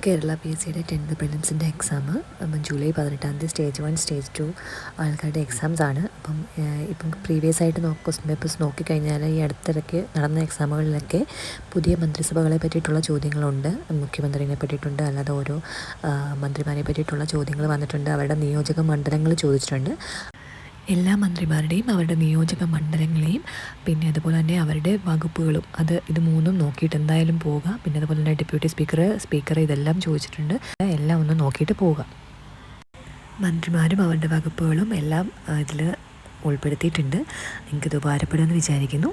കേരള PSCയുടെ 10th പ്രിലിംസിൻ്റെ exam July 18 stage 1 stage 2 ആൾക്കാരുടെ എക്സാംസാണ്. ഇപ്പം പ്രീവിയസ് ആയിട്ട് ക്വസ്റ്റ്യൻ പേപ്പേഴ്സ് നോക്കിക്കഴിഞ്ഞാൽ ഈ അടുത്തിടയ്ക്ക് നടന്ന എക്സാമുകളിലൊക്കെ പുതിയ മന്ത്രിസഭകളെ പറ്റിയിട്ടുള്ള ചോദ്യങ്ങളുണ്ട്. മുഖ്യമന്ത്രിനെ പറ്റിയിട്ടുണ്ട്, അല്ലാതെ ഓരോ മന്ത്രിമാരെ പറ്റിയിട്ടുള്ള ചോദ്യങ്ങൾ വന്നിട്ടുണ്ട്. അവരുടെ നിയോജക മണ്ഡലങ്ങൾ ചോദിച്ചിട്ടുണ്ട്. എല്ലാ മന്ത്രിമാരുടെയും അവരുടെ നിയോജക മണ്ഡലങ്ങളെയും പിന്നെ അതുപോലെ തന്നെ അവരുടെ വകുപ്പുകളും ഇത് മൂന്നും നോക്കിയിട്ട് എന്തായാലും പോവുക. പിന്നെ അതുപോലെ തന്നെ ഡെപ്യൂട്ടി സ്പീക്കർ ഇതെല്ലാം ചോദിച്ചിട്ടുണ്ട്. എല്ലാം ഒന്ന് നോക്കിയിട്ട് പോവുക. മന്ത്രിമാരും അവരുടെ വകുപ്പുകളും എല്ലാം ഇതിൽ ഉൾപ്പെടുത്തിയിട്ടുണ്ട്. നിങ്ങൾക്കിത് ഉപകാരപ്പെടുമെന്ന് വിചാരിക്കുന്നു.